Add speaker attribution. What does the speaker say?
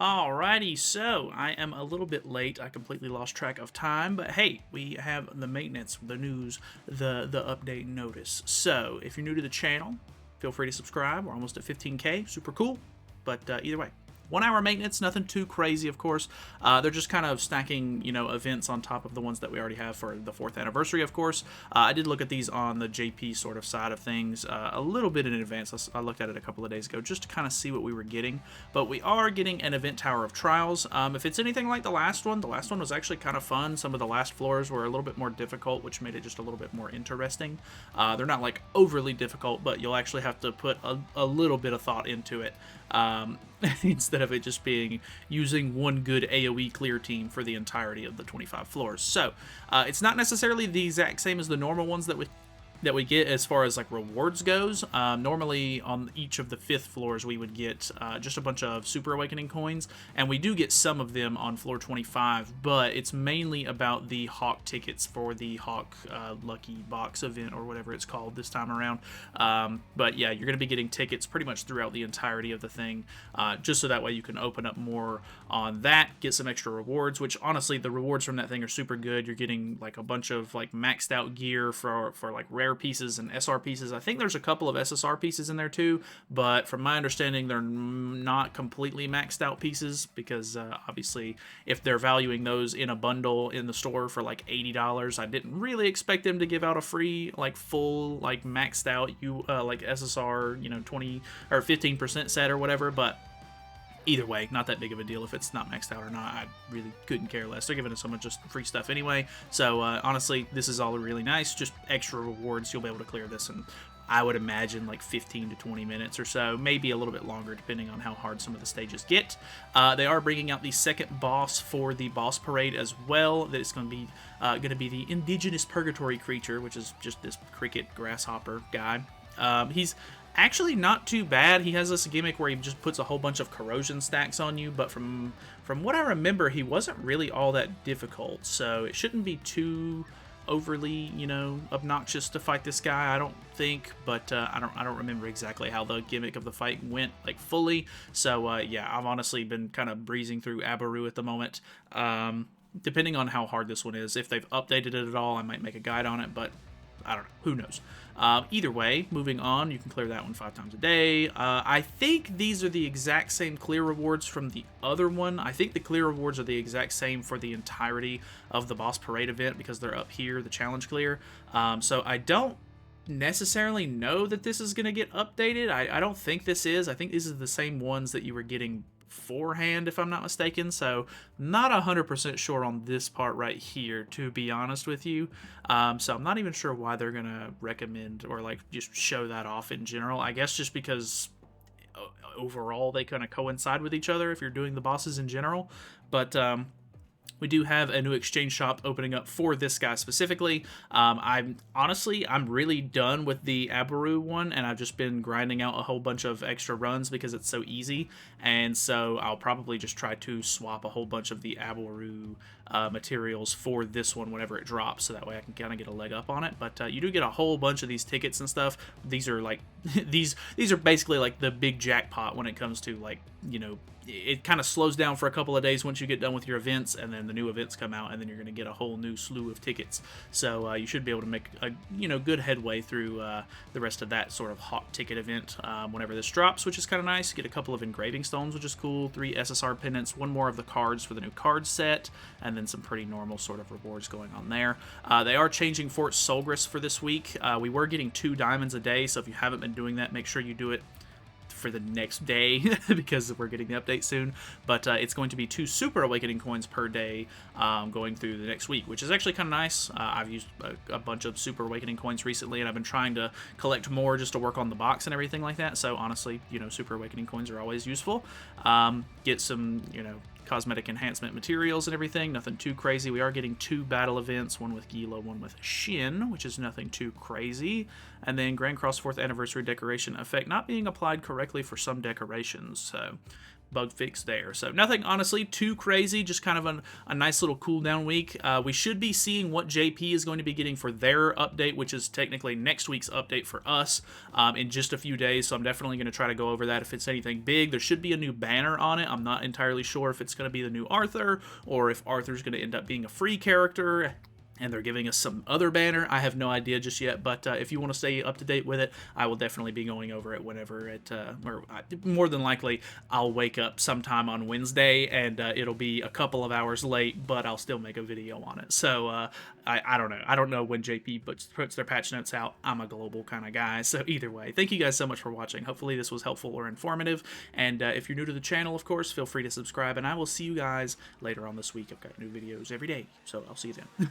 Speaker 1: Alrighty, so I am a little bit late. I completely lost track of time, but hey, we have the maintenance, the news, the update notice. So if you're new to the channel, feel free to subscribe. We're almost at 15K, super cool. But either way, 1 hour maintenance, nothing too crazy, of course. They're just kind of stacking, events on top of the ones that we already have for the 4th anniversary, of course. I did look at these on the JP sort of side of things a little bit in advance. I looked at it a couple of days ago just to kind of see what we were getting. But we are getting an Event Tower of Trials. If it's anything like the last one was actually kind of fun. Some of the last floors were a little bit more difficult, which made it just a little bit more interesting. They're not like overly difficult, but you'll actually have to put a little bit of thought into it. Instead of it just being using one good AoE clear team for the entirety of the 25 floors. So it's not necessarily the exact same as the normal ones that we get as far as like rewards goes. Normally on each of the 5th floors we would get just a bunch of Super Awakening coins, and we do get some of them on floor 25, but it's mainly about the Hawk tickets for the Hawk Lucky Box event or whatever it's called this time around. But yeah, you're going to be getting tickets pretty much throughout the entirety of the thing, just so that way you can open up more on that, get some extra rewards, which honestly the rewards from that thing are super good. You're getting like a bunch of like maxed out gear for like rare pieces and SR pieces. I think there's a couple of SSR pieces in there too, but from my understanding they're not completely maxed out pieces, because obviously if they're valuing those in a bundle in the store for like $80, I didn't really expect them to give out a free like full like maxed out like SSR 20 or 15% set or whatever. But either way, not that big of a deal if it's not maxed out or not. I really couldn't care less. They're giving us so much just free stuff anyway. So honestly, this is all really nice. Just extra rewards. You'll be able to clear this in, I would imagine, like 15 to 20 minutes or so, maybe a little bit longer depending on how hard some of the stages get. They are bringing out the second boss for the boss parade as well. That is going to be the indigenous purgatory creature, which is just this cricket grasshopper guy. He's actually not too bad. He has this gimmick where he just puts a whole bunch of corrosion stacks on you, but from what I remember, he wasn't really all that difficult, so it shouldn't be too overly, obnoxious to fight this guy, I don't think. But I don't remember exactly how the gimmick of the fight went like fully. So yeah, I've honestly been kind of breezing through Abaru at the moment. Depending on how hard this one is, if they've updated it at all, I might make a guide on it, but I don't know. Who knows? Either way, moving on, you can clear that one 5 times a day. I think these are the exact same clear rewards from the other one. I think the clear rewards are the exact same for the entirety of the boss parade event because they're up here, the challenge clear. So I don't necessarily know that this is going to get updated. I don't think this is. I think these are the same ones that you were getting beforehand, if I'm not mistaken. So not 100% sure on this part right here, to be honest with you. So I'm not even sure why they're gonna recommend or like just show that off in general. I guess just because overall they kind of coincide with each other if you're doing the bosses in general. But we do have a new exchange shop opening up for this guy specifically. I'm really done with the Abaru one, and I've just been grinding out a whole bunch of extra runs because it's so easy. And so I'll probably just try to swap a whole bunch of the Abaru materials for this one whenever it drops, so that way I can kind of get a leg up on it. But you do get a whole bunch of these tickets and stuff. These are like these are basically like the big jackpot when it comes to like, it kind of slows down for a couple of days once you get done with your events, and then the new events come out, and then you're going to get a whole new slew of tickets. So you should be able to make a good headway through the rest of that sort of hot ticket event whenever this drops, which is kind of nice. Get a couple of engraving stones, which is cool, 3 SSR pendants, 1 more of the cards for the new card set, and then some pretty normal sort of rewards going on there. They are changing Fort Solgris for this week. We were getting 2 diamonds a day, so if you haven't been doing that, make sure you do it for the next day because we're getting the update soon. But it's going to be 2 Super Awakening coins per day going through the next week, which is actually kind of nice. I've used a bunch of Super Awakening coins recently, and I've been trying to collect more just to work on the box and everything like that. So honestly, Super Awakening coins are always useful. Get some, cosmetic enhancement materials and everything. Nothing too crazy. We are getting 2 battle events, one with Gila, one with Shin, which is nothing too crazy. And then Grand Cross 4th Anniversary decoration effect not being applied correctly for some decorations. So bug fix there. So nothing honestly too crazy, just kind of a nice little cool down week. We should be seeing what JP is going to be getting for their update, which is technically next week's update for us, in just a few days. So I'm definitely going to try to go over that if it's anything big. There should be a new banner on it. I'm not entirely sure if it's going to be the new Arthur or if Arthur's going to end up being a free character and they're giving us some other banner. I have no idea just yet, but if you want to stay up to date with it, I will definitely be going over it whenever it, more than likely, I'll wake up sometime on Wednesday, and it'll be a couple of hours late, but I'll still make a video on it. So, I don't know. I don't know when JP puts their patch notes out. I'm a global kind of guy, so either way, thank you guys so much for watching. Hopefully this was helpful or informative, and if you're new to the channel, of course, feel free to subscribe, and I will see you guys later on this week. I've got new videos every day, so I'll see you then.